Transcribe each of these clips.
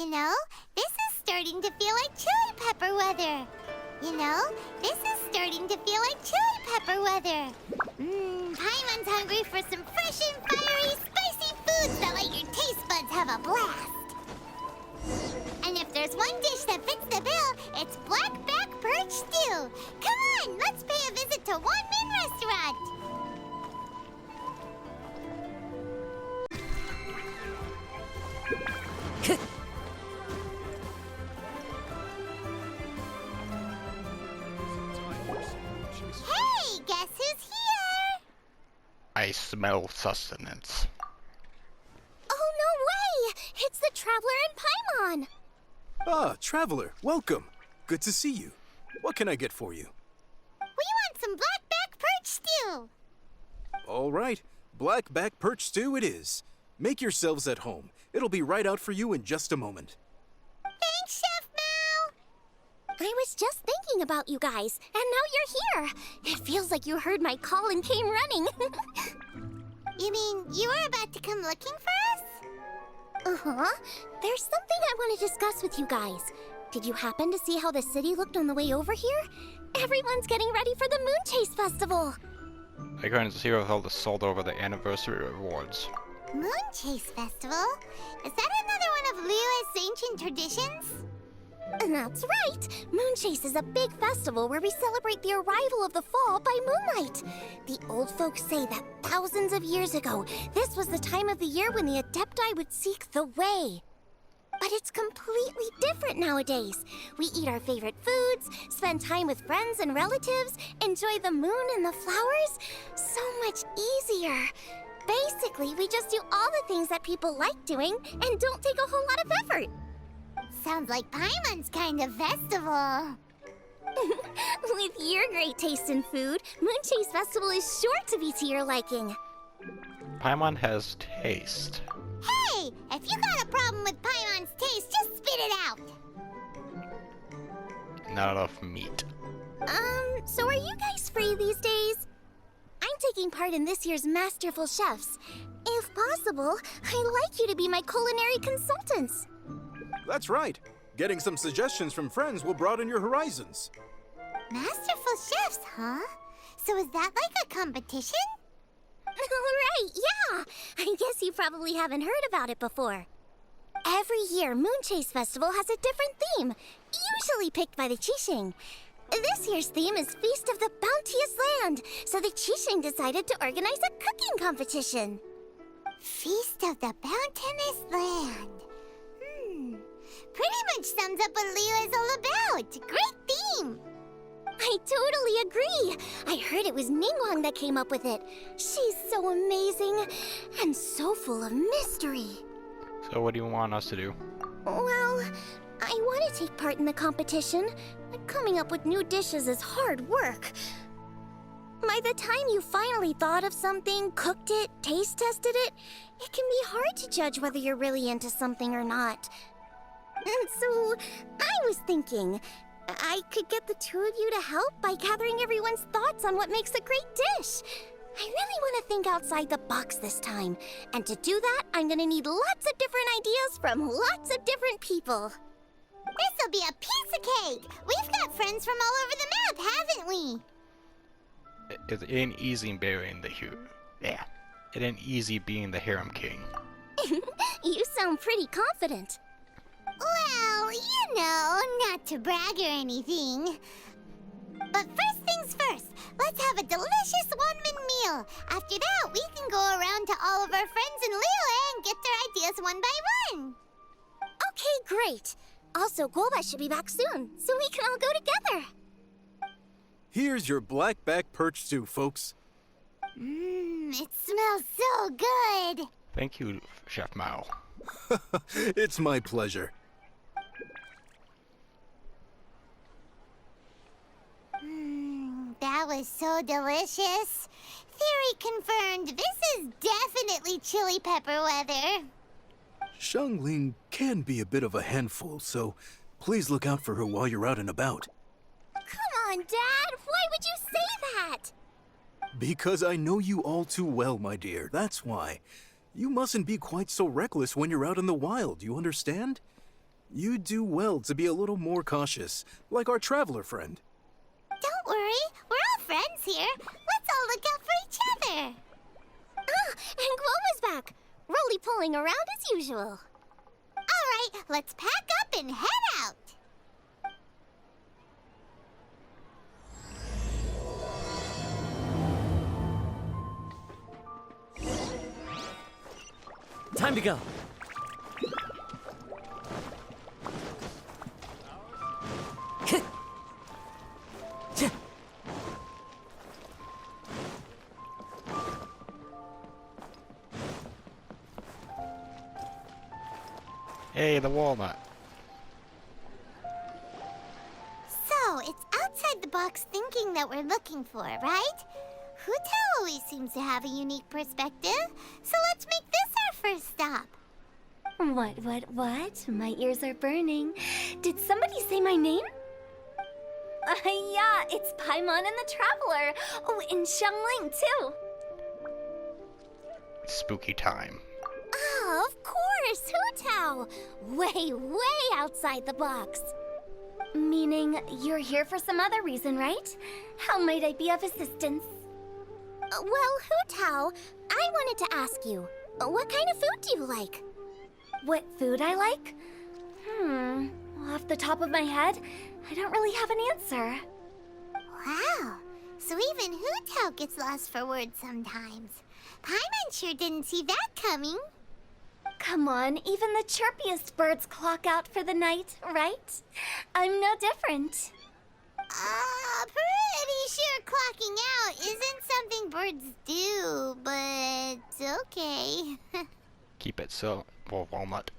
You know, this is starting to feel like chili pepper weather. You know, this is starting to feel like chili pepper weather. Paimon's hungry for some fresh and fiery, spicy foods that let your taste buds have a blast. And if there's one dish that fits the bill, it's blackback perch stew. Come on, let's pay a visit to One Min Restaurant. Hey, guess who's here? I smell sustenance. Oh, no way! It's the Traveler and Paimon! Ah, Traveler, welcome. Good to see you. What can I get for you? We want some blackback perch stew. All right, blackback perch stew it is. Make yourselves at home. It'll be right out for you in just a moment. Thanks, Chef Mao. I was just thinking about you guys, and now you're here. It feels like you heard my call and came running. You mean you were about to come looking for us? Uh-huh. There's something I want to discuss with you guys. Did you happen to see how the city looked on the way over here? Everyone's getting ready for the Moon Chase Festival. I couldn't see how the sold over the anniversary rewards. Moon Chase Festival? Is that another one of Liyue's ancient traditions? That's right! Moon Chase is a big festival where we celebrate the arrival of the fall by moonlight. The old folks say that thousands of years ago, this was the time of the year when the Adepti would seek the way. But it's completely different nowadays. We eat our favorite foods, spend time with friends and relatives, enjoy the moon and the flowers. So much easier. Basically, we just do all the things that people like doing and don't take a whole lot of effort. Sounds like Paimon's kind of festival. With your great taste in food, Moon Chase Festival is sure to be to your liking. Paimon has taste. Hey, if you got a problem with Paimon's taste, just spit it out. Not enough meat. So are you guys free these days? I'm taking part in this year's Masterful Chefs. If possible, I'd like you to be my culinary consultants. That's right. Getting some suggestions from friends will broaden your horizons. Masterful chefs, huh? So is that like a competition? Right, yeah! I guess you probably haven't heard about it before. Every year, Moon Chase Festival has a different theme, usually picked by the Qixing. This year's theme is Feast of the Bounteous Land, so the Qixing decided to organize a cooking competition. Feast of the Bounteous Land. Pretty much sums up what Liyue is all about. Great theme. I totally agree. I heard it was Ningguang that came up with it. She's so amazing and so full of mystery. So what do you want us to do? Well, I want to take part in the competition, but coming up with new dishes is hard work. By the time you finally thought of something, cooked it, taste tested it, it can be hard to judge whether you're really into something or not. And so, I was thinking, I could get the two of you to help by gathering everyone's thoughts on what makes a great dish. I really want to think outside the box this time. And to do that, I'm going to need lots of different ideas from lots of different people. This'll be a piece of cake. We've got friends from all over the map, haven't we? It ain't easy being the hero. Yeah. It ain't easy being the harem king. You sound pretty confident. Well, you know, not to brag or anything. But first things first, let's have a delicious one-min meal. After that, we can go around to all of our friends in Liyue and get their ideas one by one. Okay, great. Also, Golbat should be back soon, so we can all go together. Here's your blackback perch stew, folks. It smells so good. Thank you, Chef Mao. It's my pleasure. That was so delicious. Theory confirmed. This is definitely chili pepper weather. Xiangling can be a bit of a handful, so please look out for her while you're out and about. Come on, Dad. Why would you say that? Because I know you all too well, my dear. That's why. You mustn't be quite so reckless when you're out in the wild, you understand? You do well to be a little more cautious, like our traveler friend. Don't worry, we're all friends here. Let's all look out for each other. Ah, and Guo was back, roly-poling around as usual. All right, let's pack up and head out. Time to go. Hey, the walnut. So, it's outside the box thinking that we're looking for, right? Hutao always seems to have a unique perspective, so let's make this our first stop. What? My ears are burning. Did somebody say my name? Yeah, it's Paimon and the Traveler. Oh, and Xiangling, too. Spooky time. Oh, of course, Hutao. Way outside the box. Meaning you're here for some other reason, right? How might I be of assistance? Well, Hutao, I wanted to ask you, what kind of food do you like? What food I like? Off the top of my head, I don't really have an answer. Wow, so even Hutao gets lost for words sometimes. Paimon sure didn't see that coming. Come on, even the chirpiest birds clock out for the night, right? I'm no different. Pretty sure clocking out isn't something birds do, but okay. Keep it so, walnut.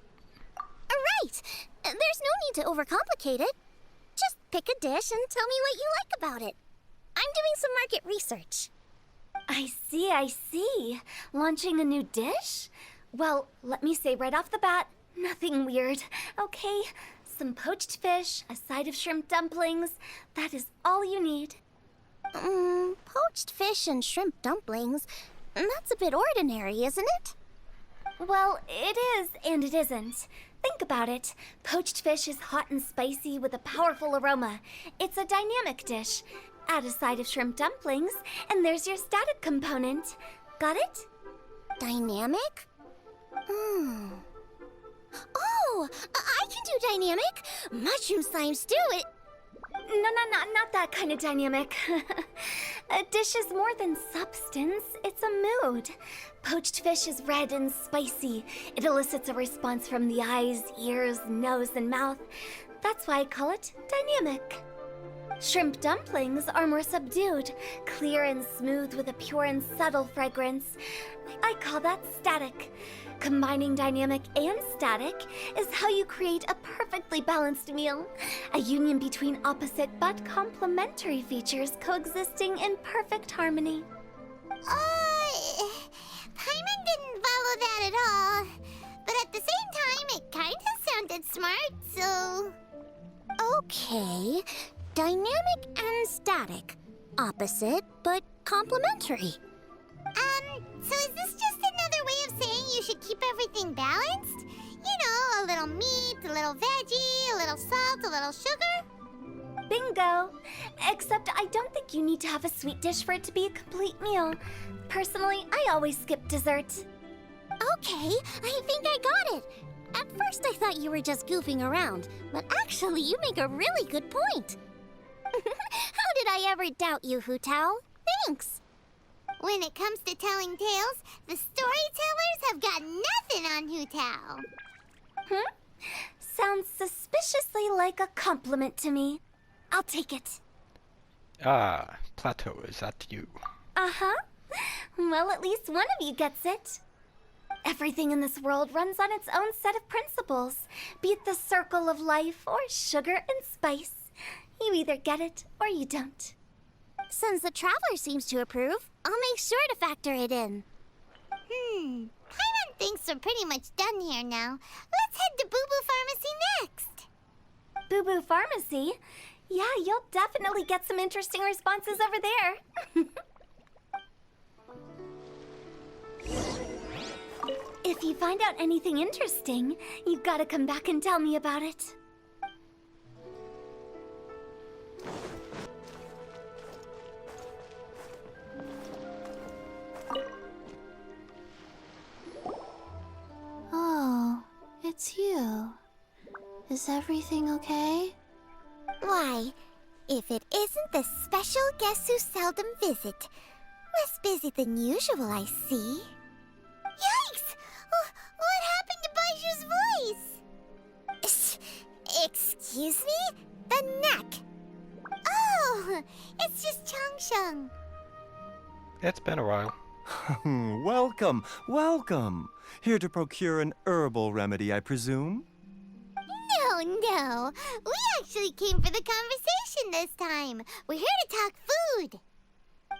Right! There's no need to overcomplicate it. Just pick a dish and tell me what you like about it. I'm doing some market research. I see. Launching a new dish? Well, let me say right off the bat, nothing weird, okay? Some poached fish, a side of shrimp dumplings. That is all you need. Poached fish and shrimp dumplings? That's a bit ordinary, isn't it? Well, it is and it isn't. Think about it. Poached fish is hot and spicy with a powerful aroma. It's a dynamic dish. Add a side of shrimp dumplings, and there's your static component. Got it? Dynamic? Oh, I can do dynamic. Mushroom slime stew, it... No, not that kind of dynamic. A dish is more than substance, it's a mood. Poached fish is red and spicy. It elicits a response from the eyes, ears, nose, and mouth. That's why I call it dynamic. Shrimp dumplings are more subdued, clear and smooth with a pure and subtle fragrance. I call that static. Combining dynamic and static is how you create a perfectly balanced meal. A union between opposite but complementary features coexisting in perfect harmony. Paimon didn't follow that at all. But at the same time, it kind of sounded smart, so... Okay, dynamic and static. Opposite but complementary. So is this just another way of saying you should keep everything balanced? You know, a little meat, a little veggie, a little salt, a little sugar? Bingo! Except I don't think you need to have a sweet dish for it to be a complete meal. Personally, I always skip dessert. Okay, I think I got it. At first I thought you were just goofing around, but actually you make a really good point. How did I ever doubt you, Hutao? Thanks! When it comes to telling tales, the storytellers have got nothing on Hutao. Sounds suspiciously like a compliment to me. I'll take it. Ah, Plateau, is that you? Uh-huh. Well, at least one of you gets it. Everything in this world runs on its own set of principles, be it the circle of life or sugar and spice. You either get it or you don't. Since the Traveler seems to approve, I'll make sure to factor it in. Paimon thinks we're pretty much done here now. Let's head to Boo Boo Pharmacy next. Boo Boo Pharmacy? Yeah, you'll definitely get some interesting responses over there. If If you find out anything interesting, you've got to come back and tell me about it. Oh, it's you. Is everything okay? Why, if it isn't the special guests who seldom visit. Less busy than usual, I see. Yikes! What happened to Baiju's voice? Excuse me? The neck. Oh, it's just Changsheng. It's been a while. Welcome, welcome. Here to procure an herbal remedy, I presume? No. We actually came for the conversation this time. We're here to talk food.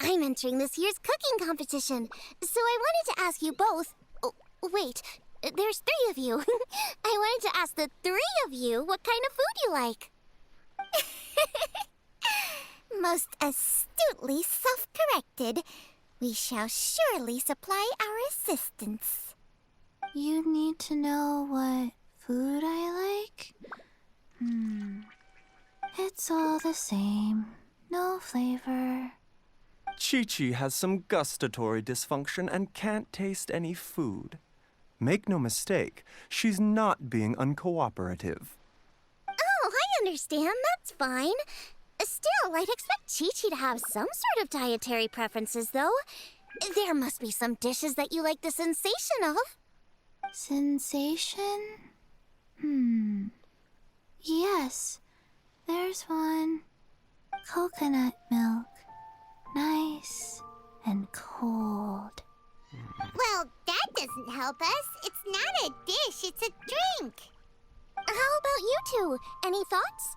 I'm entering this year's cooking competition, so I wanted to ask you both. Oh, wait, there's 3 of you. I wanted to ask the 3 of you what kind of food you like. Most astutely self-corrected. We shall surely supply our assistance. You need to know what food I like? It's all the same. No flavor. Chi-Chi has some gustatory dysfunction and can't taste any food. Make no mistake, she's not being uncooperative. Oh, I understand. That's fine. Still, I'd expect Chi-Chi to have some sort of dietary preferences, though. There must be some dishes that you like the sensation of. Sensation? Yes, there's one. Coconut milk. Nice and cold. Well, that doesn't help us. It's not a dish, it's a drink. How about you two? Any thoughts?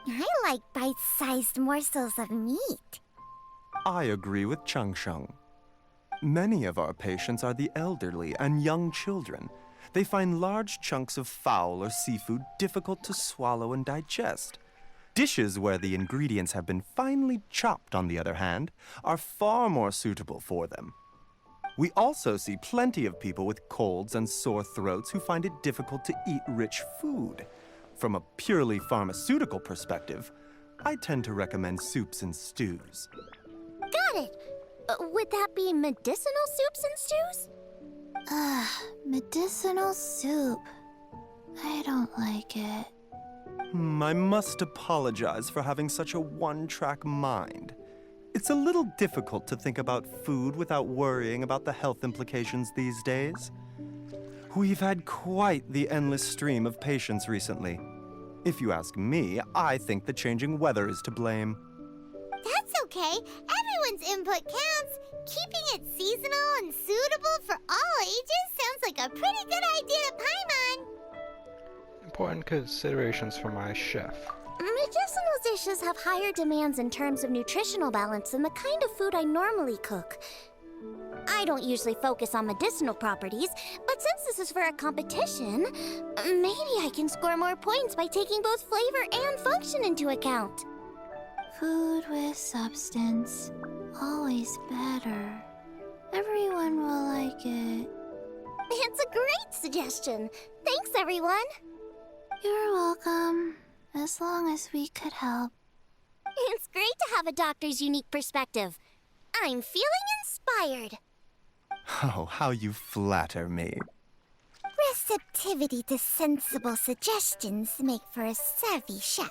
I like bite-sized morsels of meat. I agree with Changsheng. Many of our patients are the elderly and young children. They find large chunks of fowl or seafood difficult to swallow and digest. Dishes where the ingredients have been finely chopped, on the other hand, are far more suitable for them. We also see plenty of people with colds and sore throats who find it difficult to eat rich food. From a purely pharmaceutical perspective, I tend to recommend soups and stews. Got it. Would that be medicinal soups and stews? Medicinal soup. I don't like it. I must apologize for having such a one-track mind. It's a little difficult to think about food without worrying about the health implications these days. We've had quite the endless stream of patients recently. If you ask me, I think the changing weather is to blame. That's okay. Everyone's input counts. Keeping it seasonal and suitable for all ages sounds like a pretty good idea to Paimon. Important considerations for my chef. Medicinal dishes have higher demands in terms of nutritional balance than the kind of food I normally cook. I don't usually focus on medicinal properties, but since this is for a competition, maybe I can score more points by taking both flavor and function into account. Food with substance. Always better. Everyone will like it. It's a great suggestion. Thanks, everyone. You're welcome. As long as we could help. It's great to have a doctor's unique perspective. I'm feeling inspired. Oh, how you flatter me. Receptivity to sensible suggestions make for a savvy chef.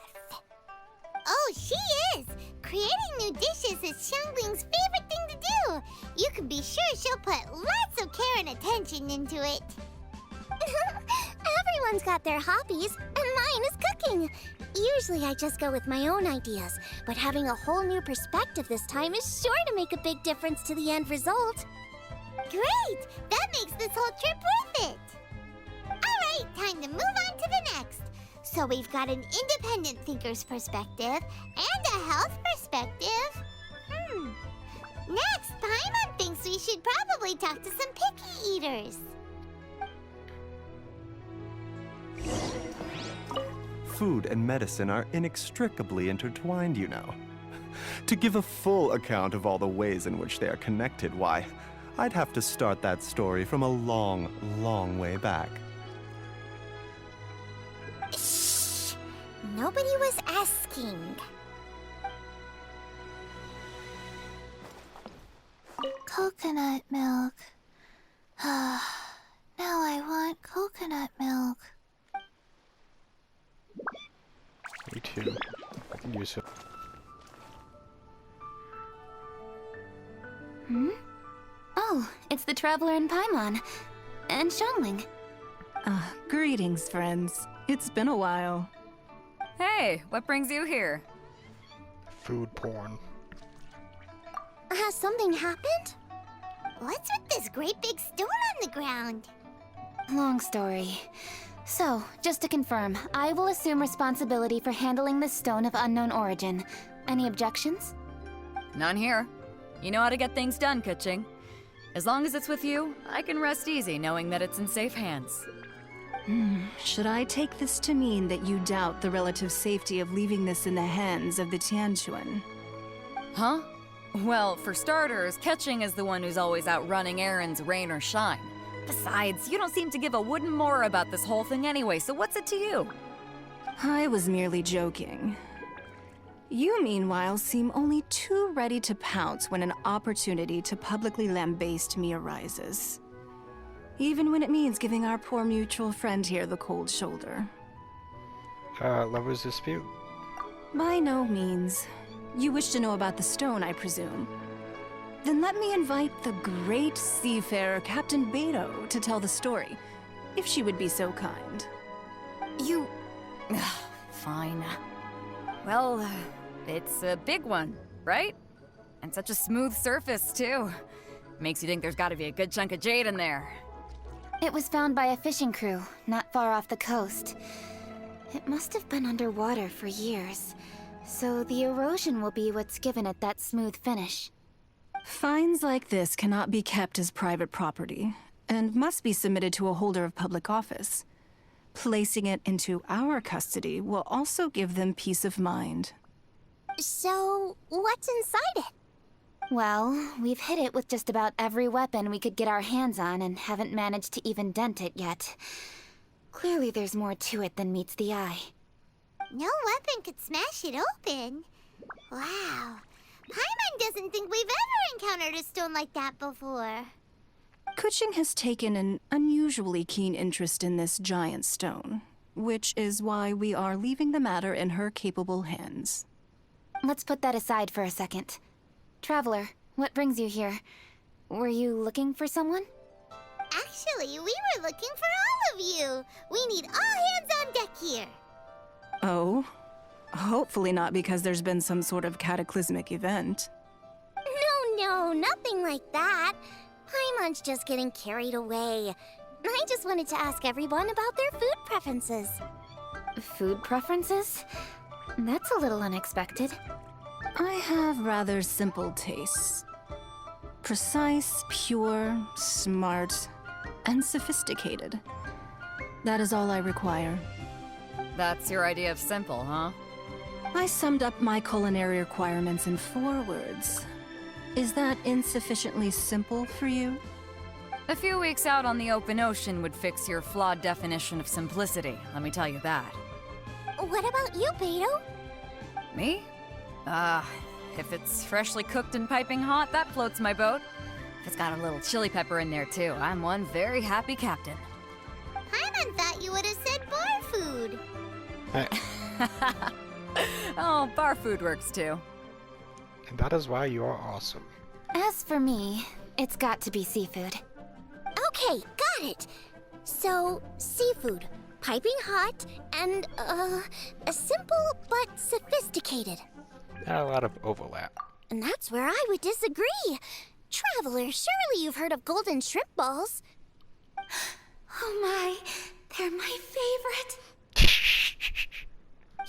Oh, she is! Creating new dishes is Xiangling's favorite thing to do. You can be sure she'll put lots of care and attention into it. Everyone's got their hobbies, and mine is cooking. Usually I just go with my own ideas, but having a whole new perspective this time is sure to make a big difference to the end result. Great! That makes this whole trip worth it! Alright, time to move on to the next. So we've got an independent thinker's perspective and a health perspective. Next, Paimon thinks we should probably talk to some picky eaters. Food and medicine are inextricably intertwined, you know. To give a full account of all the ways in which they are connected, why, I'd have to start that story from a long, long way back. Shh! Nobody was asking. Coconut milk. Now I want coconut milk. Me too. I can use it. Oh, it's the Traveler in Paimon. And Xiangling. Greetings, friends. It's been a while. Hey, what brings you here? Food porn. Has something happened? What's with this great big stone on the ground? Long story. So, just to confirm, I will assume responsibility for handling this stone of unknown origin. Any objections? None here. You know how to get things done, Kuching. As long as it's with you, I can rest easy knowing that it's in safe hands. Should I take this to mean that you doubt the relative safety of leaving this in the hands of the Tianquan? Huh? Well, for starters, Kuching is the one who's always out running errands, rain or shine. Besides, you don't seem to give a wooden more about this whole thing anyway, so what's it to you? I was merely joking. You, meanwhile, seem only too ready to pounce when an opportunity to publicly lambaste me arises. Even when it means giving our poor mutual friend here the cold shoulder. Lover's dispute? By no means. You wish to know about the stone, I presume. Then let me invite the great seafarer Captain Beto to tell the story, if she would be so kind. You... Fine. Well, it's a big one, right? And such a smooth surface, too. Makes you think there's gotta be a good chunk of jade in there. It was found by a fishing crew, not far off the coast. It must have been underwater for years, so the erosion will be what's given it that smooth finish. Finds like this cannot be kept as private property, and must be submitted to a holder of public office. Placing it into our custody will also give them peace of mind. So, what's inside it? Well, we've hit it with just about every weapon we could get our hands on and haven't managed to even dent it yet. Clearly there's more to it than meets the eye. No weapon could smash it open. Wow. Paimon doesn't think we've ever encountered a stone like that before. Kuching has taken an unusually keen interest in this giant stone, which is why we are leaving the matter in her capable hands. Let's put that aside for a second. Traveler, what brings you here? Were you looking for someone? Actually, we were looking for all of you. We need all hands on deck here. Oh? Hopefully not because there's been some sort of cataclysmic event. No, nothing like that. Paimon's just getting carried away. I just wanted to ask everyone about their food preferences. Food preferences? That's a little unexpected. I have rather simple tastes. Precise, pure, smart, and sophisticated. That is all I require. That's your idea of simple, huh? I summed up my culinary requirements in 4 words. Is that insufficiently simple for you? A few weeks out on the open ocean would fix your flawed definition of simplicity, let me tell you that. What about you, Beto? Me? If it's freshly cooked and piping hot, that floats my boat. If it's got a little chili pepper in there too, I'm one very happy captain. Paimon thought you would have said bar food. Oh, bar food works too. And that is why you are awesome. As for me, it's got to be seafood. Okay, got it. So, seafood, piping hot, and, simple but sophisticated. Not a lot of overlap. And that's where I would disagree. Traveler, surely you've heard of golden shrimp balls. Oh my, they're my favorite.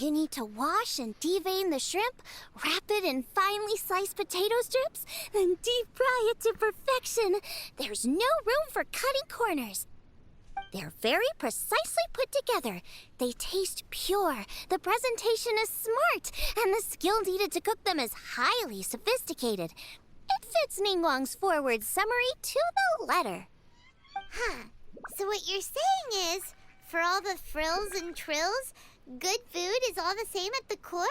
You need to wash and devein the shrimp, wrap it in finely sliced potato strips, then deep fry it to perfection. There's no room for cutting corners. They're very precisely put together. They taste pure, the presentation is smart, and the skill needed to cook them is highly sophisticated. It fits Ningguang's forward summary to the letter. Huh. So what you're saying is, for all the frills and trills, good food is all the same at the core?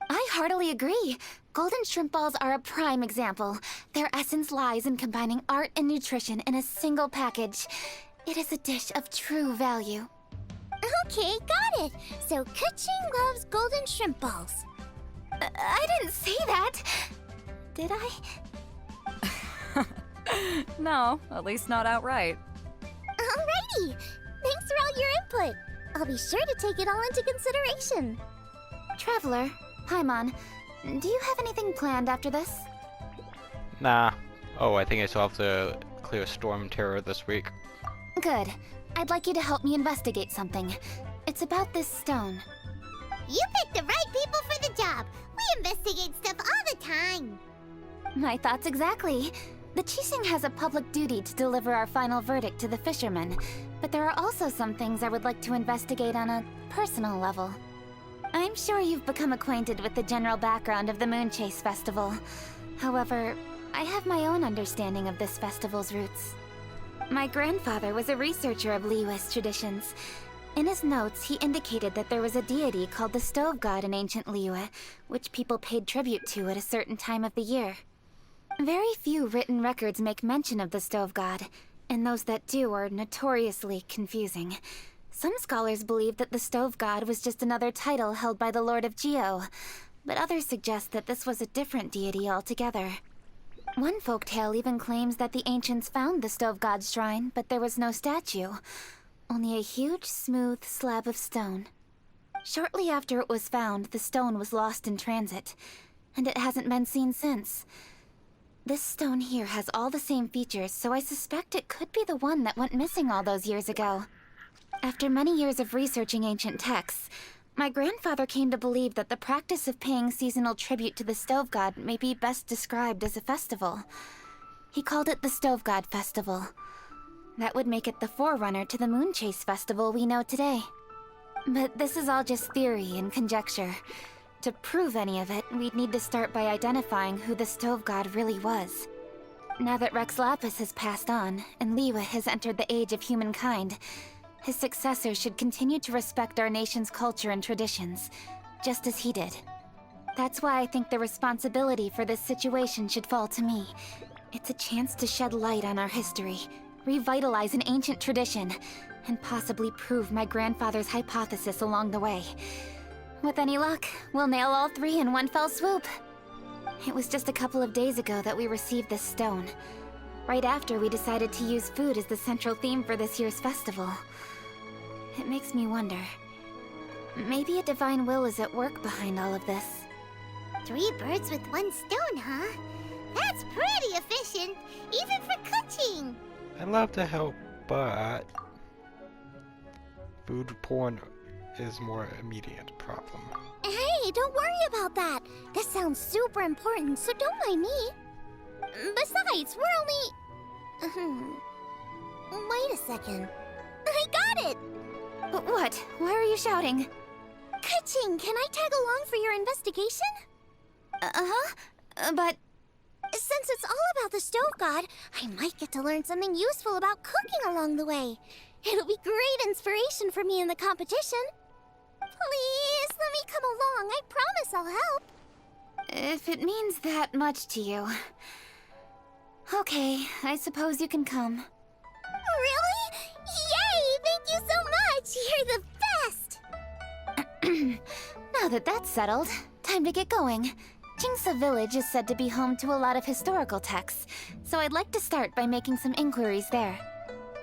I heartily agree. Golden shrimp balls are a prime example. Their essence lies in combining art and nutrition in a single package. It is a dish of true value. Okay, got it. So Keqing loves golden shrimp balls. I didn't say that. Did I? No, at least not outright. Alrighty. Thanks for all your input. I'll be sure to take it all into consideration. Traveler, Paimon, do you have anything planned after this? Nah. Oh, I think I still have to clear Storm Terror this week. Good. I'd like you to help me investigate something. It's about this stone. You picked the right people for the job. We investigate stuff all the time. My thoughts exactly. The Qixing has a public duty to deliver our final verdict to the fishermen, but there are also some things I would like to investigate on a personal level. I'm sure you've become acquainted with the general background of the Moon Chase Festival. However, I have my own understanding of this festival's roots. My grandfather was a researcher of Liyue's traditions. In his notes, he indicated that there was a deity called the Stove God in ancient Liyue, which people paid tribute to at a certain time of the year. Very few written records make mention of the Stove God, and those that do are notoriously confusing. Some scholars believe that the Stove God was just another title held by the Lord of Geo, but others suggest that this was a different deity altogether. One folktale even claims that the ancients found the Stove God's shrine, but there was no statue, only a huge, smooth slab of stone. Shortly after it was found, the stone was lost in transit, and it hasn't been seen since. This stone here has all the same features, so I suspect it could be the one that went missing all those years ago. After many years of researching ancient texts, my grandfather came to believe that the practice of paying seasonal tribute to the Stove God may be best described as a festival. He called it the Stove God Festival. That would make it the forerunner to the Moon Chase Festival we know today. But this is all just theory and conjecture. To prove any of it, we'd need to start by identifying who the Stove God really was. Now that Rex Lapis has passed on, and Liyue has entered the age of humankind, his successor should continue to respect our nation's culture and traditions, just as he did. That's why I think the responsibility for this situation should fall to me. It's a chance to shed light on our history, revitalize an ancient tradition, and possibly prove my grandfather's hypothesis along the way. With any luck, we'll nail all three in one fell swoop. It was just a couple of days ago that we received this stone. Right after we decided to use food as the central theme for this year's festival. It makes me wonder. Maybe a divine will is at work behind all of this. 3 birds with 1 stone, huh? That's pretty efficient, even for cooking. I'd love to help, but food porn is more immediate problem. Hey, don't worry about that. This sounds super important, so don't mind me. Besides, we're only... Wait a second. I got it! What? Why are you shouting? Keqing, can I tag along for your investigation? But... Since it's all about the Stove God, I might get to learn something useful about cooking along the way. It'll be great inspiration for me in the competition. Please, let me come along. I promise I'll help. if it means that much to you... Okay, I suppose you can come. Really? Yay! Thank you so much! You're the best! Now that that's settled, time to get going. Jingsa Village is said to be home to a lot of historical texts, so I'd like to start by making some inquiries there.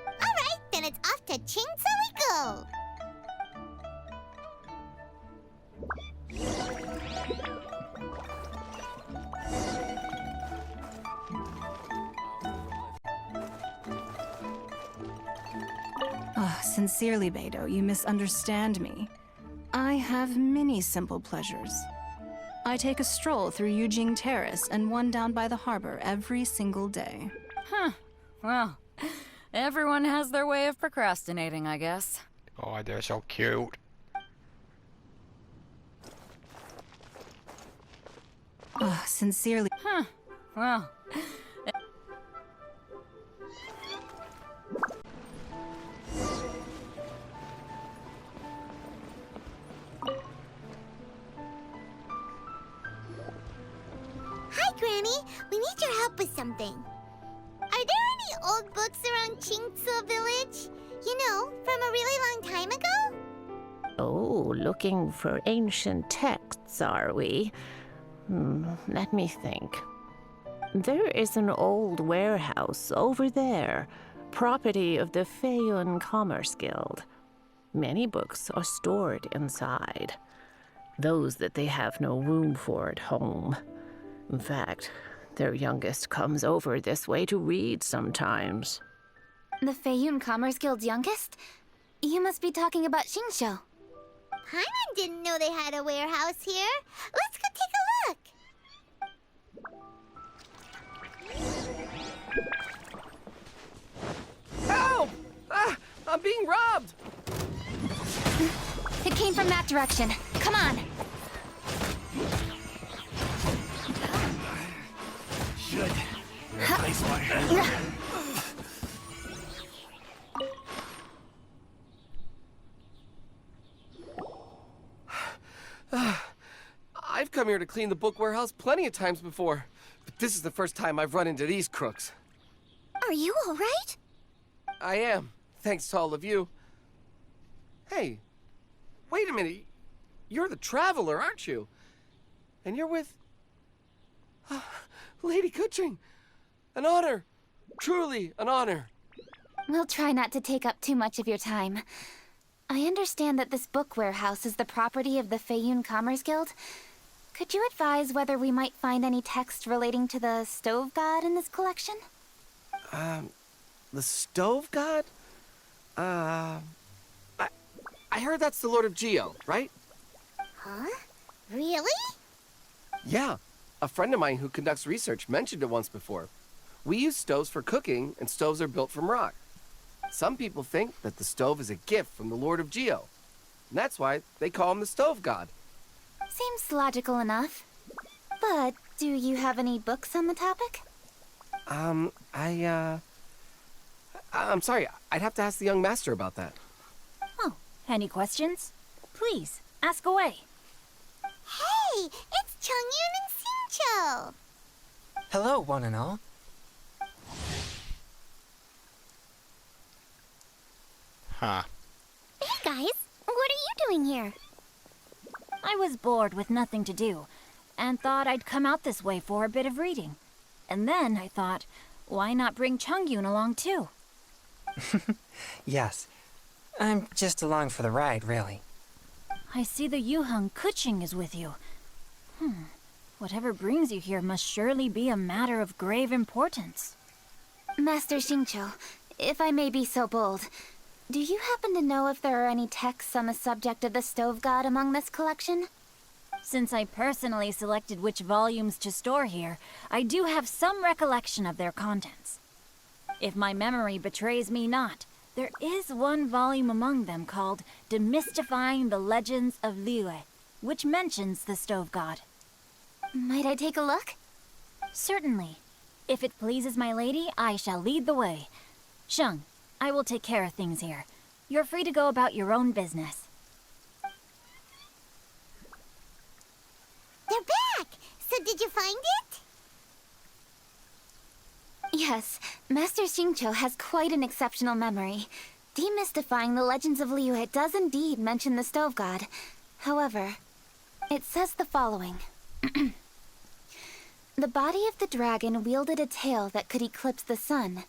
Alright, then it's off to Chingsa we go! Oh, sincerely, Beidou, you misunderstand me. I have many simple pleasures. I take a stroll through Yujing Terrace and one down by the harbor every single day. Huh. Well, everyone has their way of procrastinating, I guess. Oh, they're so cute. Oh, sincerely. Huh. Well, Hi, Granny. We need your help with something. Are there any old books around Qingce Village? You know, from a really long time ago? Oh, looking for ancient texts, are we? Let me think. There is an old warehouse over there, property of the Feiyun Commerce Guild. Many books are stored inside, those that they have no room for at home. In fact, their youngest comes over this way to read sometimes. The Feiyun Commerce Guild's youngest? You must be talking about Xingqiu. Paimon didn't know they had a warehouse here. Let's go take a look. Help! Ah, I'm being robbed! It came from that direction. Come on! Should replace my hand. I've come here to clean the book warehouse plenty of times before, but this is the first time I've run into these crooks. Are you all right? I am, thanks to all of you. Hey, wait a minute. You're the Traveler, aren't you? And you're with... Lady Kuching. An honor. Truly an honor. We'll try not to take up too much of your time. I understand that this book warehouse is the property of the Feiyun Commerce Guild. Could you advise whether we might find any text relating to the Stove God in this collection? The Stove God? I heard that's the Lord of Geo, right? Huh? Really? Yeah. A friend of mine who conducts research mentioned it once before. We use stoves for cooking, and stoves are built from rock. Some people think that the stove is a gift from the Lord of Geo. And that's why they call him the Stove God. Seems logical enough. But do you have any books on the topic? I'm sorry. I'd have to ask the young master about that. Oh, any questions? Please, ask away. Hey, it's Chongyun and Xingqiu. Hello, one and all. Huh. Hey guys, what are you doing here? I was bored with nothing to do, and thought I'd come out this way for a bit of reading. And then I thought, why not bring Chongyun along too? Yes. I'm just along for the ride, really. I see the Yuheng Kuching is with you. Whatever brings you here must surely be a matter of grave importance. Master Xingqiu, if I may be so bold, do you happen to know if there are any texts on the subject of the Stove God among this collection? Since I personally selected which volumes to store here, I do have some recollection of their contents. If my memory betrays me not, there is one volume among them called Demystifying the Legends of Liyue, which mentions the Stove God. Might I take a look? Certainly. If it pleases my lady, I shall lead the way. Sheng, I will take care of things here. You're free to go about your own business. They're back! So did you find it? Yes, Master Xingqiu has quite an exceptional memory. Demystifying the Legends of Liyue does indeed mention the Stove God. However, it says the following. The body of the dragon wielded a tail that could eclipse the sun,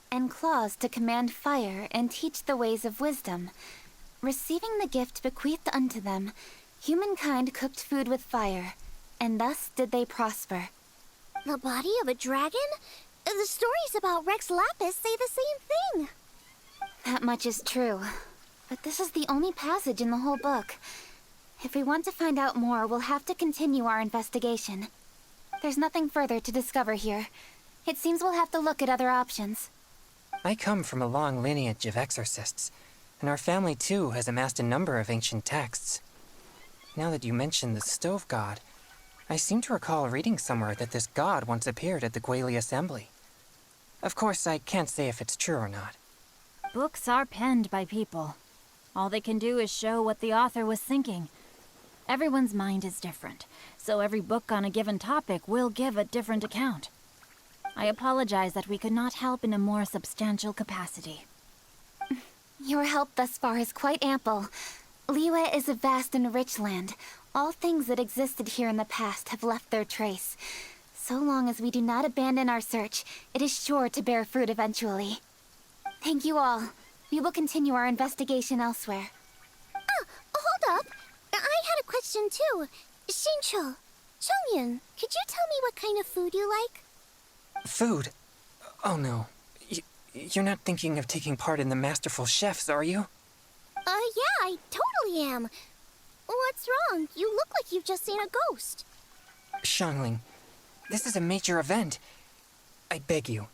and claws to command fire and teach the ways of wisdom. Receiving the gift bequeathed unto them, humankind cooked food with fire, and thus did they prosper. The body of a dragon? The stories about Rex Lapis say the same thing. That much is true, but this is the only passage in the whole book. If we want to find out more, we'll have to continue our investigation. There's nothing further to discover here. It seems we'll have to look at other options. I come from a long lineage of exorcists, and our family too has amassed a number of ancient texts. Now that you mention the Stove God, I seem to recall reading somewhere that this god once appeared at the Guili Assembly. Of course, I can't say if it's true or not. Books are penned by people. All they can do is show what the author was thinking. Everyone's mind is different, so every book on a given topic will give a different account. I apologize that we could not help in a more substantial capacity. Your help thus far is quite ample. Liyue is a vast and rich land. All things that existed here in the past have left their trace. So long as we do not abandon our search, it is sure to bear fruit eventually. Thank you all. We will continue our investigation elsewhere. Oh, hold up. I had a question too. Shincho, Chongyun, could you tell me what kind of food you like? Food? Oh no. You're not thinking of taking part in the Masterful Chefs, are you? Yeah, I totally am. What's wrong? You look like you've just seen a ghost. Xiangling, this is a major event. I beg you,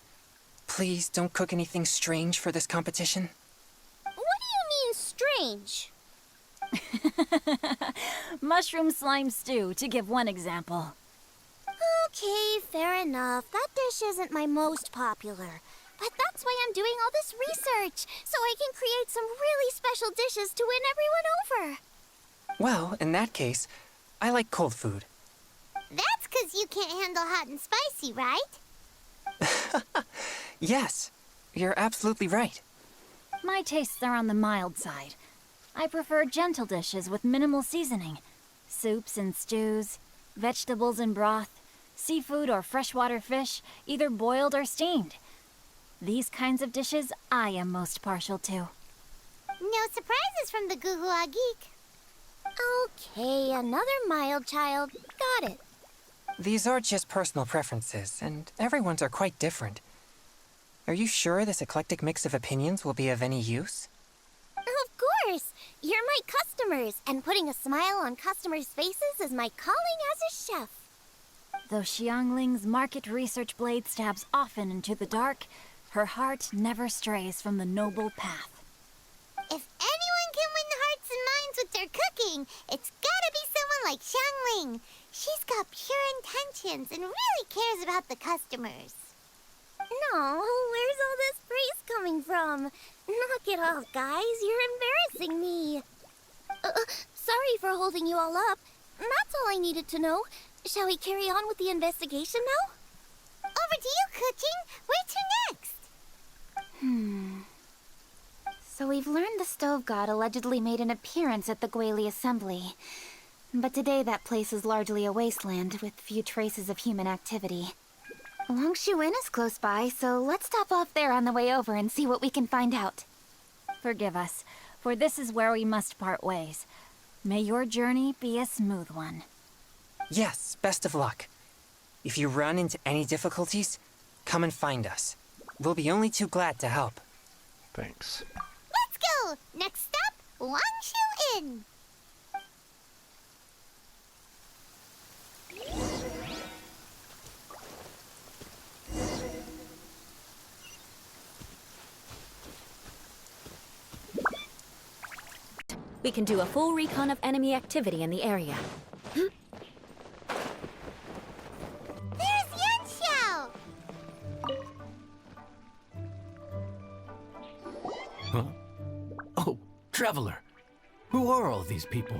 please don't cook anything strange for this competition. What do you mean, strange? Mushroom slime stew, to give one example. Okay, fair enough. That dish isn't my most popular. But that's why I'm doing all this research, so I can create some really special dishes to win everyone over. Well, in that case, I like cold food. That's 'cause you can't handle hot and spicy, right? Yes, you're absolutely right. My tastes are on the mild side. I prefer gentle dishes with minimal seasoning. Soups and stews, vegetables and broth, seafood or freshwater fish, either boiled or steamed. These kinds of dishes I am most partial to. No surprises from the Guhua Geek. Okay, another mild child. Got it. These are just personal preferences, and everyone's are quite different. Are you sure this eclectic mix of opinions will be of any use? Of course! You're my customers, and putting a smile on customers' faces is my calling as a chef. Though Xiangling's market research blade stabs often into the dark, her heart never strays from the noble path. If anyone can win the hearts and minds with their cooking, it's gotta be someone like Xiangling. She's got pure intentions and really cares about the customers. No, where's all this praise coming from? Knock it off, guys. You're embarrassing me. Sorry for holding you all up. That's all I needed to know. Shall we carry on with the investigation now? Over to you, Kuching. Where to next? So we've learned the Stove God allegedly made an appearance at the Guili Assembly. But today that place is largely a wasteland with few traces of human activity. Wangshu Inn is close by, so let's stop off there on the way over and see what we can find out. Forgive us, for this is where we must part ways. May your journey be a smooth one. Yes, best of luck. If you run into any difficulties, come and find us. We'll be only too glad to help. Thanks. Let's go! Next stop, Wangshu Inn. We can do a full recon of enemy activity in the area. There's Yanxiao! Huh? Oh, Traveler. Who are all these people?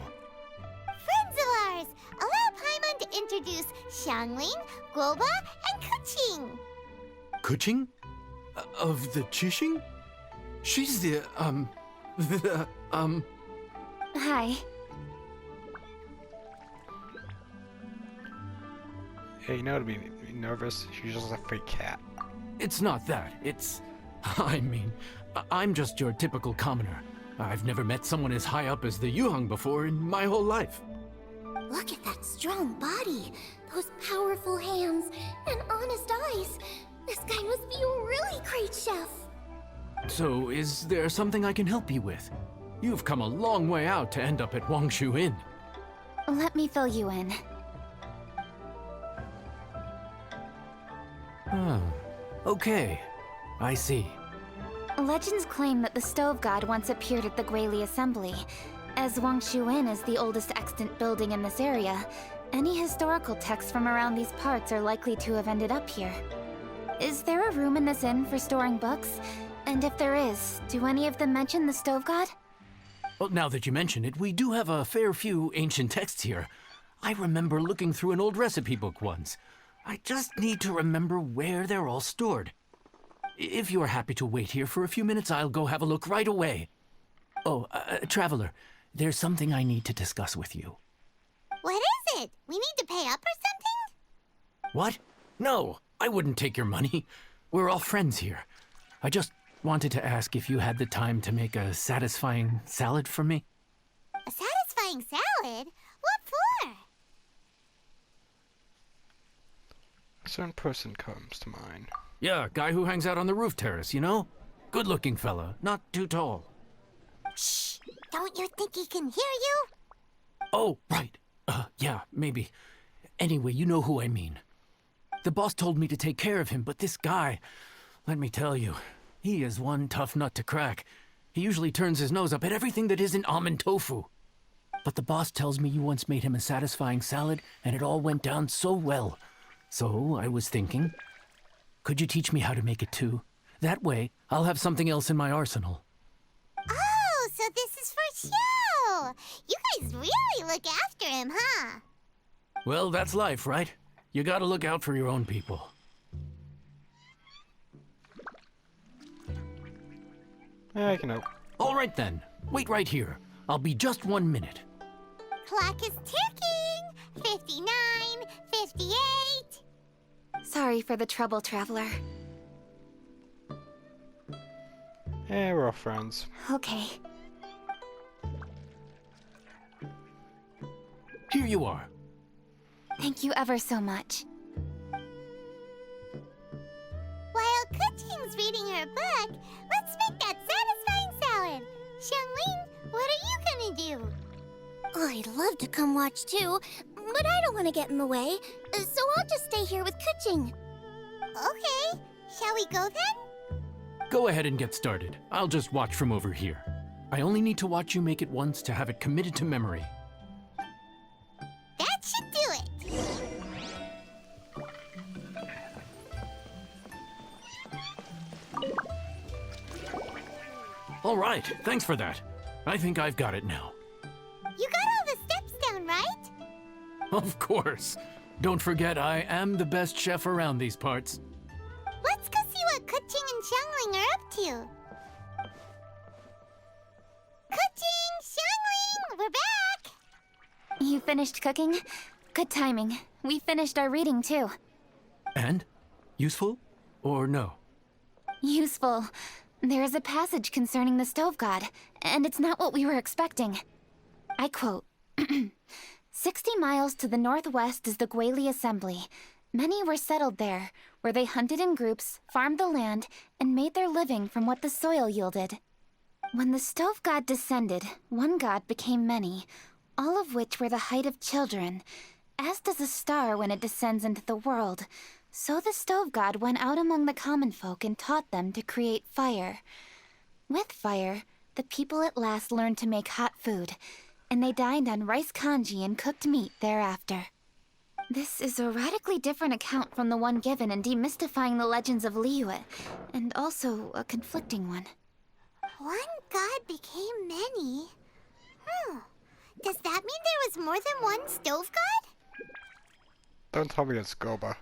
Friends of ours! Allow Paimon to introduce Xiangling, Guoba, and Kuching. Kuching? Of the Chishing? She's the, Hi. Yeah, you know to be nervous. She's just a fake cat. It's not that. It's... I mean, I'm just your typical commoner. I've never met someone as high up as the Yuheng before in my whole life. Look at that strong body, those powerful hands, and honest eyes. This guy must be a really great chef. So, is there something I can help you with? You've come a long way out to end up at Wangshu Inn. Let me fill you in. Oh, okay. I see. Legends claim that the Stove God once appeared at the Guili Assembly. As Wangshu Inn is the oldest extant building in this area, Any historical texts from around these parts are likely to have ended up here. Is there a room in this inn for storing books? And if there is, do any of them mention the Stove God? Well, now that you mention it, we do have a fair few ancient texts here. I remember looking through an old recipe book once. I just need to remember where they're all stored. If you are happy to wait here for a few minutes, I'll go have a look right away. Oh, Traveler, there's something I need to discuss with you. What is it? We need to pay up or something? What? No, I wouldn't take your money. We're all friends here. I just wanted to ask if you had the time to make a satisfying salad for me. A satisfying salad? What for? A certain person comes to mind. Yeah, guy who hangs out on the roof terrace, you know? Good-looking fella, not too tall. Shh! Don't you think he can hear you? Oh, right. Yeah, maybe. Anyway, you know who I mean. The boss told me to take care of him, but this guy, let me tell you, he is one tough nut to crack. He usually turns his nose up at everything that isn't almond tofu. But the boss tells me you once made him a satisfying salad, and it all went down so well. So I was thinking, could you teach me how to make it too? That way, I'll have something else in my arsenal. Oh, so this is for show! You guys really look after him, huh? Well, that's life, right? You gotta look out for your own people. I can help. All right then. Wait right here. I'll be just 1 minute. Clock is ticking! 59, 58... Sorry for the trouble, Traveler. We're all friends. Okay. Here you are. Thank you ever so much. While Kuching's reading her book, let's make that satisfying salad. Xiangling, what are you gonna do? I'd love to come watch too, but I don't want to get in the way, so I'll just stay here with Kuching. Okay, shall we go then? Go ahead and get started. I'll just watch from over here. I only need to watch you make it once to have it committed to memory. That should do it. All right, thanks for that. I think I've got it now. You got all the steps down, right? Of course. Don't forget, I am the best chef around these parts. Let's go see what Kuching and Xiangling are up to. Kuching! Xiangling! We're back! You finished cooking? Good timing. We finished our reading too. And? Useful? Or no? Useful. There is a passage concerning the Stove God, and it's not what we were expecting. I quote, 60 miles to the northwest is the Guili Assembly. Many were settled there, where they hunted in groups, farmed the land, and made their living from what the soil yielded. When the Stove God descended, one god became many, all of which were the height of children. As does a star when it descends into the world, so the Stove God went out among the common folk and taught them to create fire. With fire, the people at last learned to make hot food, and they dined on rice congee and cooked meat thereafter. This is a radically different account from the one given in Demystifying the Legends of Liyue, and also a conflicting one. One god became many? Does that mean there was more than one Stove God? Don't tell me it's Goba.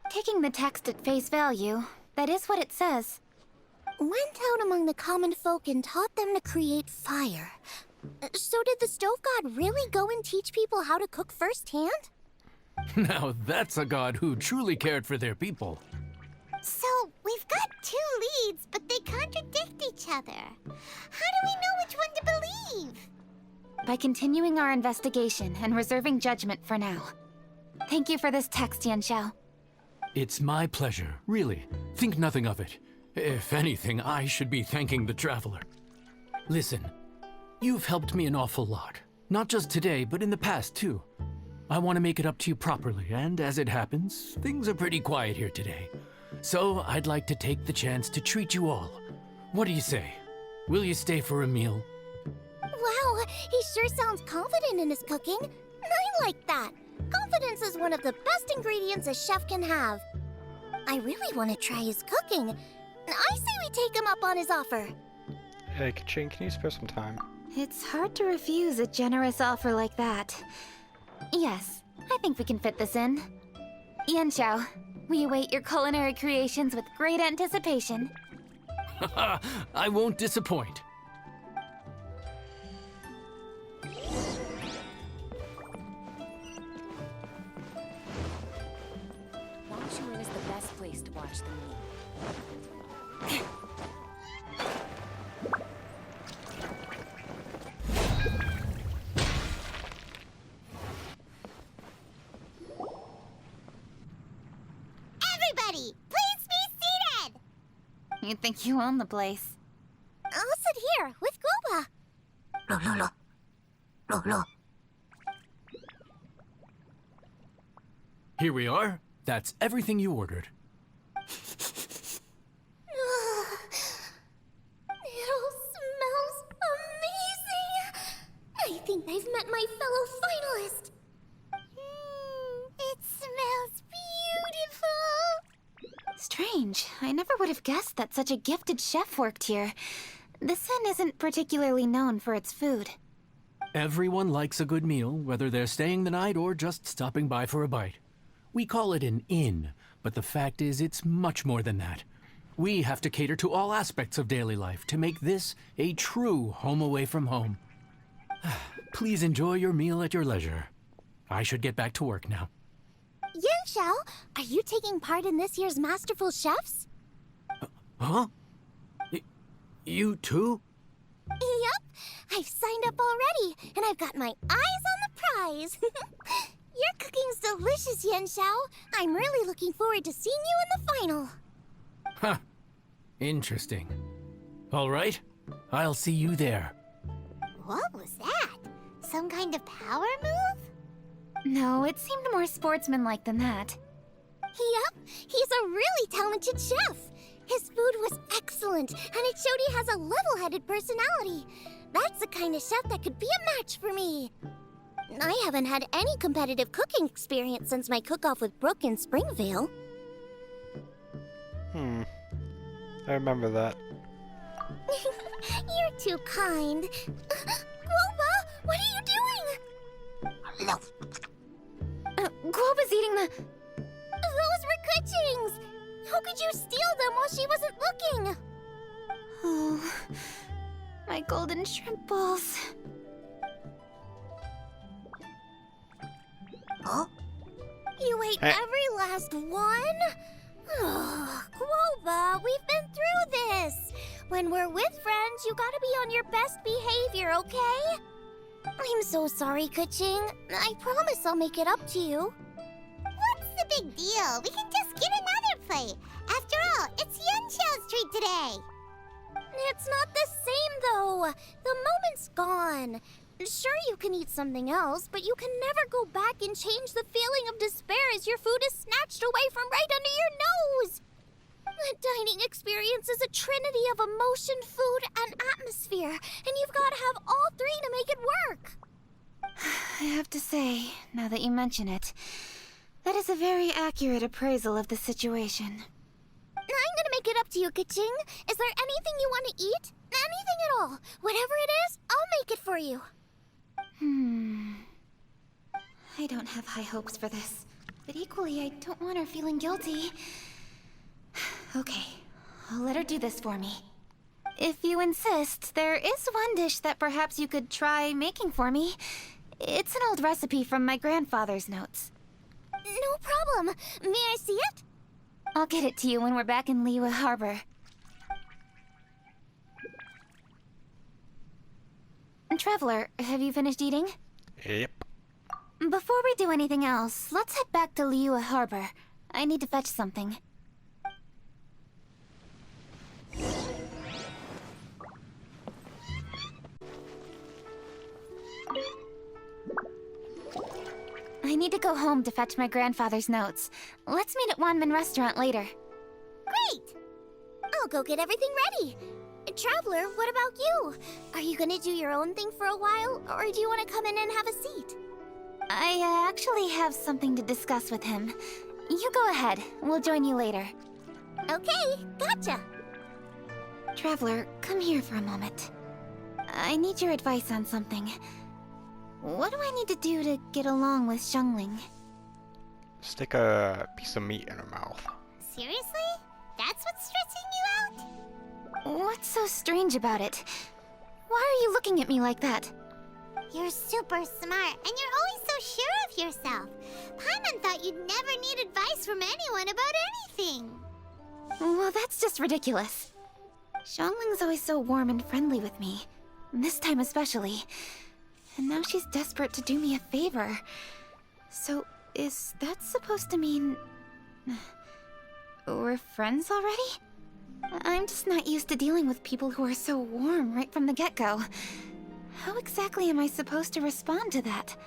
Taking the text at face value, that is what it says. Went out among the common folk and taught them to create fire. So did the Stove God really go and teach people how to cook firsthand? Now that's a god who truly cared for their people. So, we've got two leads, but they contradict each other. How do we know which one to believe? By continuing our investigation and reserving judgment for now. Thank you for this text, Yanxiao. It's my pleasure, really. Think nothing of it. If anything, I should be thanking the Traveler. Listen, you've helped me an awful lot. Not just today, but in the past, too. I want to make it up to you properly, and as it happens, things are pretty quiet here today. So I'd like to take the chance to treat you all. What do you say? Will you stay for a meal? Wow, he sure sounds confident in his cooking. I like that. Confidence is one of the best ingredients a chef can have. I really want to try his cooking. I say we take him up on his offer. Hey, Kaching, can you spare some time? It's hard to refuse a generous offer like that. Yes, I think we can fit this in. Yanxiao, we await your culinary creations with great anticipation. I won't disappoint. Wangshu is the best place to watch them meet. Everybody, please be seated! You think you own the place? I'll sit here with Guoba. Here we are. That's everything you ordered. It all smells amazing. I think I've met my fellow finalist. It smells beautiful! Strange. I never would have guessed that such a gifted chef worked here. This inn isn't particularly known for its food. Everyone likes a good meal, whether they're staying the night or just stopping by for a bite. We call it an inn, but the fact is it's much more than that. We have to cater to all aspects of daily life to make this a true home away from home. Please enjoy your meal at your leisure. I should get back to work now. Yanxiao, are you taking part in this year's Masterful Chefs? Huh? You too? Yup, I've signed up already, and I've got my eyes on the prize. Your cooking's delicious, Yanxiao. I'm really looking forward to seeing you in the final. Huh. Interesting. All right, I'll see you there. What was that? Some kind of power move? No, it seemed more sportsmanlike than that. Yup, he's a really talented chef. His food was excellent, and it showed he has a level-headed personality. That's the kind of chef that could be a match for me. I haven't had any competitive cooking experience since my cook-off with Brooke in Springvale. I remember that. You're too kind. Guoba, what are you doing? Guoba's eating the... Those were Kuching's! How could you steal them while she wasn't looking? Oh, my golden shrimp balls. Huh? You ate every last one? Oh, Guoba, we've been through this. When we're with friends, you gotta be on your best behavior, okay? I'm so sorry, Kuching. I promise I'll make it up to you. What's the big deal? We can just get another plate. After all, it's Yanxiao's treat today. It's not the same, though. The moment's gone. Sure, you can eat something else, but you can never go back and change the feeling of despair as your food is snatched away from right under your nose. The dining experience is a trinity of emotion, food, and atmosphere, and you've got to have all three to make it work. I have to say, now that you mention it, that is a very accurate appraisal of the situation. I'm gonna make it up to you, Kuching. Is there anything you want to eat? Anything at all. Whatever it is, I'll make it for you. I don't have high hopes for this, but equally I don't want her feeling guilty. Okay, I'll let her do this for me. If you insist, there is one dish that perhaps you could try making for me. It's an old recipe from my grandfather's notes. No problem. May I see it? I'll get it to you when we're back in Liyue Harbor. Traveler, have you finished eating? Yep. Before we do anything else, let's head back to Liyue Harbor. I need to fetch something. I need to go home to fetch my grandfather's notes. Let's meet at Wanmin Restaurant later. Great! I'll go get everything ready. Traveler, what about you? Are you gonna do your own thing for a while, or do you want to come in and have a seat? I actually have something to discuss with him. You go ahead. We'll join you later. Okay, gotcha. Traveler, come here for a moment. I need your advice on something. What do I need to do to get along with Xiangling? Stick a piece of meat in her mouth. Seriously? That's what's stressing you out? What's so strange about it? Why are you looking at me like that? You're super smart, and you're always so sure of yourself. Paimon thought you'd never need advice from anyone about anything. Well, that's just ridiculous. Xiangling's always so warm and friendly with me. This time especially. And now she's desperate to do me a favor. So, is that supposed to mean... we're friends already? I'm just not used to dealing with people who are so warm right from the get-go. How exactly am I supposed to respond to that?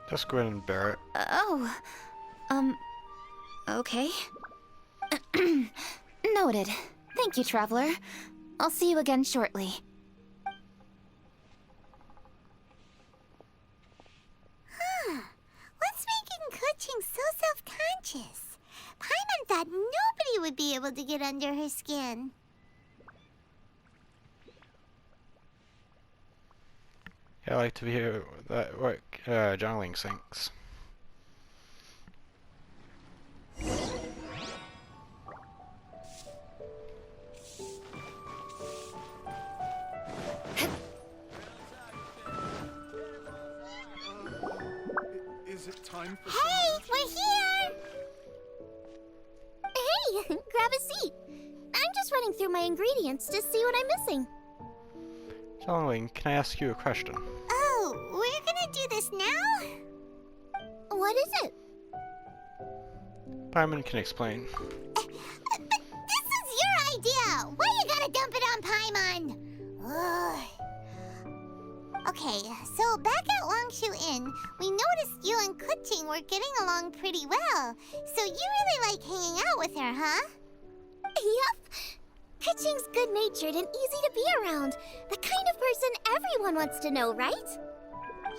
Just go ahead and bear it. Okay. Noted. Thank you, Traveler. I'll see you again shortly. What's making Kuching so self-conscious? Paimon thought nobody would be able to get under her skin. Yeah, I like to hear that what Xiangling thinks. Is it time for Hey, we're here! Hey, grab a seat. I'm just running through my ingredients to see what I'm missing. Xiangling, can I ask you a question? Oh, we're gonna do this now? What is it? Paimon can explain. But this is your idea! Why you gotta dump it on Paimon? Ugh. Okay, so back at Longshu Inn, we noticed you and Kuching were getting along pretty well. So you really like hanging out with her, huh? Yep. Kuching's good-natured and easy to be around. The kind of person everyone wants to know, right?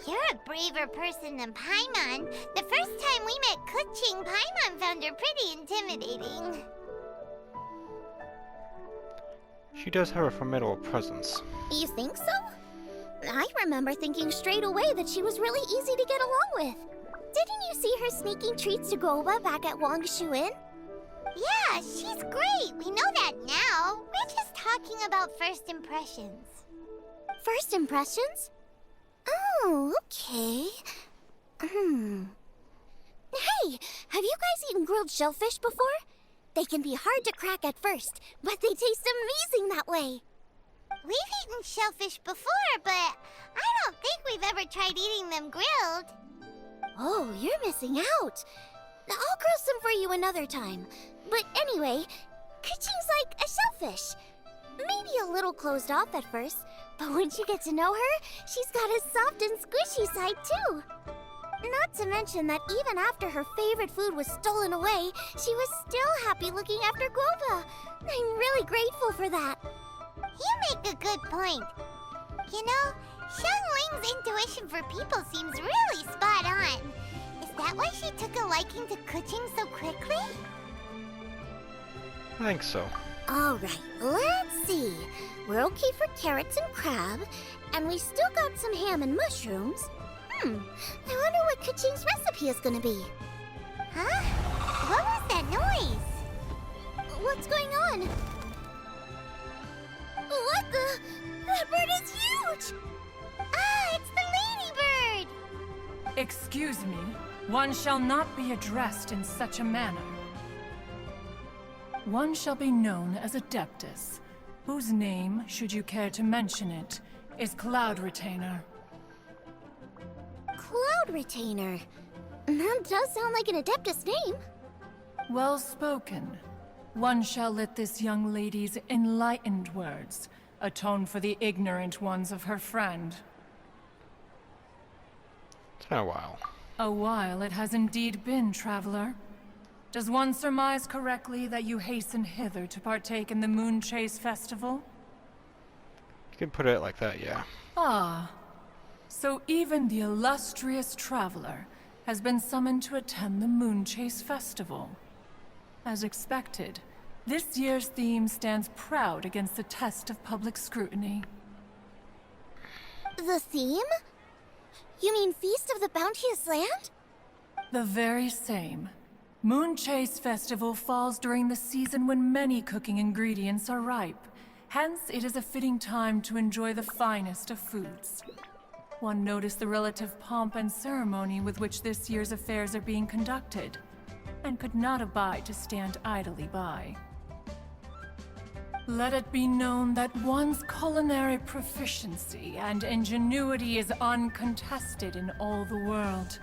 You're a braver person than Paimon. The first time we met Kuching, Paimon found her pretty intimidating. She does have a formidable presence. You think so? I remember thinking straight away that she was really easy to get along with. Didn't you see her sneaking treats to Groba back at Longshu Inn? Yeah, she's great. We know that now. We're just talking about first impressions. First impressions? Oh, okay. Hey, have you guys eaten grilled shellfish before? They can be hard to crack at first, but they taste amazing that way. We've eaten shellfish before, but I don't think we've ever tried eating them grilled. Oh, you're missing out. I'll grill some for you another time. But anyway, Kuching's like a shellfish. Maybe a little closed off at first, but once you get to know her, she's got a soft and squishy side too. Not to mention that even after her favorite food was stolen away, she was still happy looking after Groba. I'm really grateful for that. You make a good point. You know, Xiangling's intuition for people seems really spot on. Is that why she took a liking to Kuching so quickly? I think so. Alright, let's see. We're okay for carrots and crab, and we still got some ham and mushrooms. I wonder what Kuching's recipe is gonna be. Huh? What was that noise? What's going on? What the? That bird is huge! Ah, it's the ladybird! Excuse me, one shall not be addressed in such a manner. One shall be known as Adeptus, whose name, should you care to mention it, is Cloud Retainer. Cloud Retainer? That does sound like an Adeptus name. Well spoken. One shall let this young lady's enlightened words atone for the ignorant ones of her friend. It's been a while. A while it has indeed been, traveler. Does one surmise correctly that you hasten hither to partake in the Moon Chase Festival? You can put it like that, yeah. Ah. So even the illustrious traveler has been summoned to attend the Moonchase Festival. As expected, this year's theme stands proud against the test of public scrutiny. The theme? You mean Feast of the Bounteous Land? The very same. Moonchase Festival falls during the season when many cooking ingredients are ripe. Hence, it is a fitting time to enjoy the finest of foods. One noticed the relative pomp and ceremony with which this year's affairs are being conducted, and could not abide to stand idly by. Let it be known that one's culinary proficiency and ingenuity is uncontested in all the world.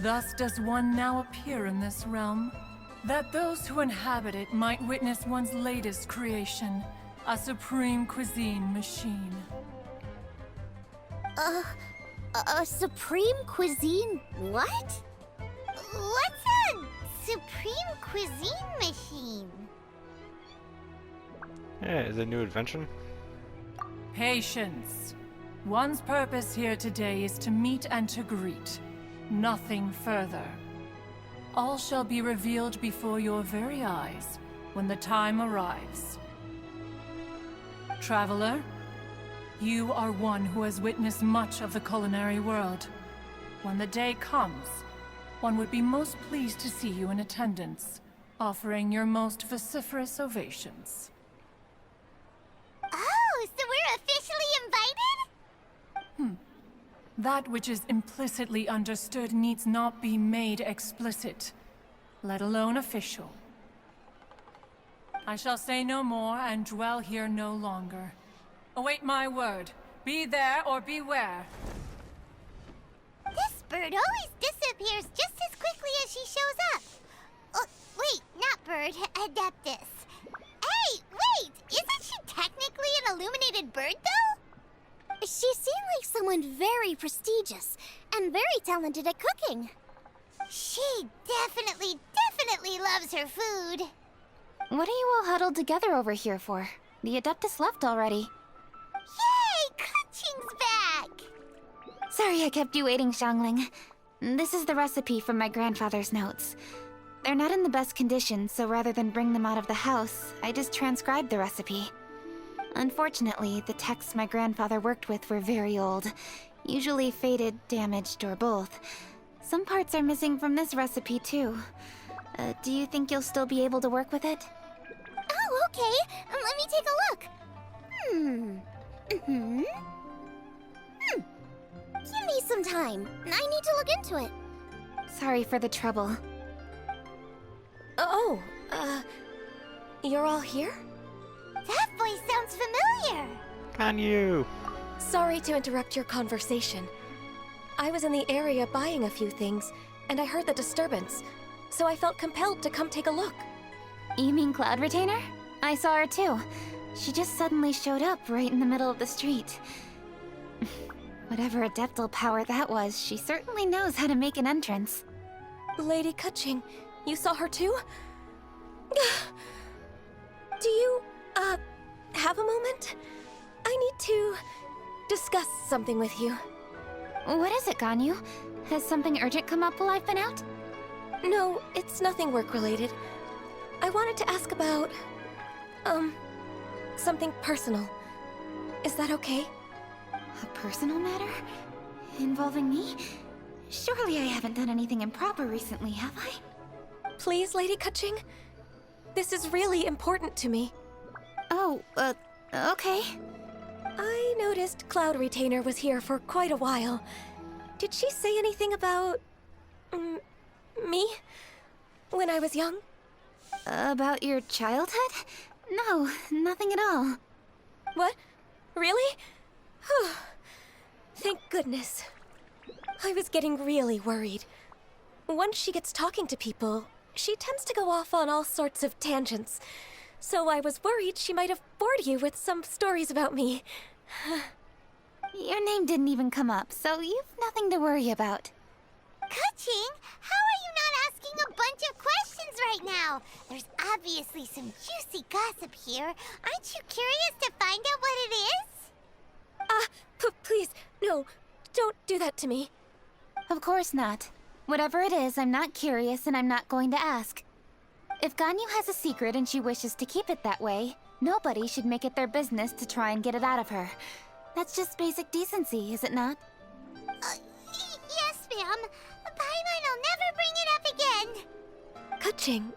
Thus does one now appear in this realm, that those who inhabit it might witness one's latest creation, a supreme cuisine machine. A supreme cuisine what? What's a supreme cuisine machine? Yeah, is it a new invention? Patience. One's purpose here today is to meet and to greet. Nothing further. All shall be revealed before your very eyes when the time arrives. Traveler, you are one who has witnessed much of the culinary world. When the day comes, one would be most pleased to see you in attendance, offering your most vociferous ovations. Oh, so we're officially invited? That which is implicitly understood needs not be made explicit, let alone official. I shall say no more and dwell here no longer. Await my word. Be there or beware. This bird always disappears just as quickly as she shows up. Oh, wait, not bird, Adeptus. Hey, wait! Isn't she technically an illuminated bird, though? She seemed like someone very prestigious and very talented at cooking. She definitely loves her food. What are you all huddled together over here for? The Adeptus left already. Yay! Kaching's back! Sorry I kept you waiting, Xiangling. This is the recipe from my grandfather's notes. They're not in the best condition, so rather than bring them out of the house, I just transcribed the recipe. Unfortunately, the texts my grandfather worked with were very old, usually faded, damaged, or both. Some parts are missing from this recipe, too. Do you think you'll still be able to work with it? Oh, okay. Let me take a look. Give me some time. I need to look into it. Sorry for the trouble. You're all here? That voice sounds familiar. Can you? Sorry to interrupt your conversation. I was in the area buying a few things, and I heard the disturbance, so I felt compelled to come take a look. You mean Cloud Retainer? I saw her too. She just suddenly showed up right in the middle of the street. Whatever adeptal power that was, she certainly knows how to make an entrance. Lady Kaching, you saw her too? Do you, have a moment? I need to discuss something with you. What is it, Ganyu? Has something urgent come up while I've been out? No, it's nothing work-related. I wanted to ask about, something personal. Is that okay? A personal matter? Involving me? Surely I haven't done anything improper recently, have I? Please, Lady Kaching? This is really important to me. Oh, okay. I noticed Cloud Retainer was here for quite a while. Did she say anything about... me? When I was young? About your childhood? No, nothing at all. What? Really? Whew. Thank goodness. I was getting really worried. Once she gets talking to people, she tends to go off on all sorts of tangents. So I was worried she might have bored you with some stories about me. Your name didn't even come up, so you've nothing to worry about. Kaching, how are you not asking a bunch of questions right now? There's obviously some juicy gossip here. Aren't you curious to find out what it is? Please, no. Don't do that to me. Of course not. Whatever it is, I'm not curious and I'm not going to ask. If Ganyu has a secret and she wishes to keep it that way, nobody should make it their business to try and get it out of her. That's just basic decency, is it not? Yes, ma'am. Paimon will never bring it up again. Kaching,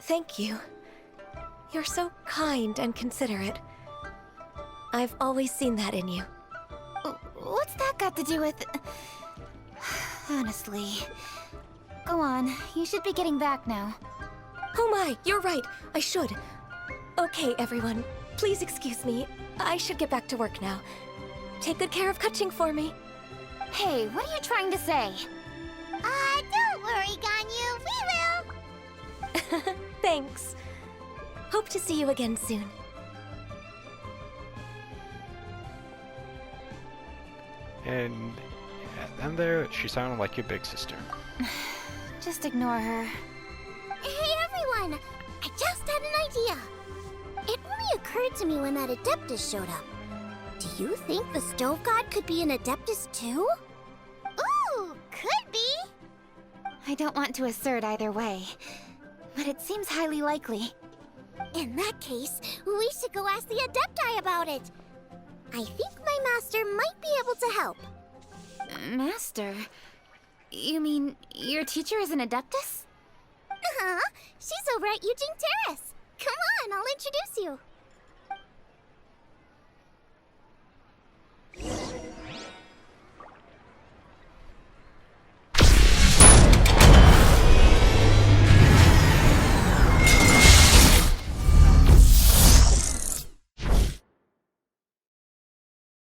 thank you. You're so kind and considerate. I've always seen that in you. What's that got to do with... Honestly. Go on, you should be getting back now. Oh my, you're right. I should. Okay, everyone. Please excuse me. I should get back to work now. Take good care of Kaching for me. Hey, what are you trying to say? Don't worry, Ganyu. We will. Thanks. Hope to see you again soon. And there, she sounded like your big sister. Just ignore her. Hey everyone! I just had an idea. It only occurred to me when that Adeptus showed up. Do you think the Stove God could be an Adeptus too? Ooh, could be. I don't want to assert either way, but it seems highly likely. In that case, we should go ask the Adepti about it. I think my master might be able to help. Master? You mean your teacher is an Adeptus? Uh-huh. She's over at Yujing Terrace. Come on, I'll introduce you.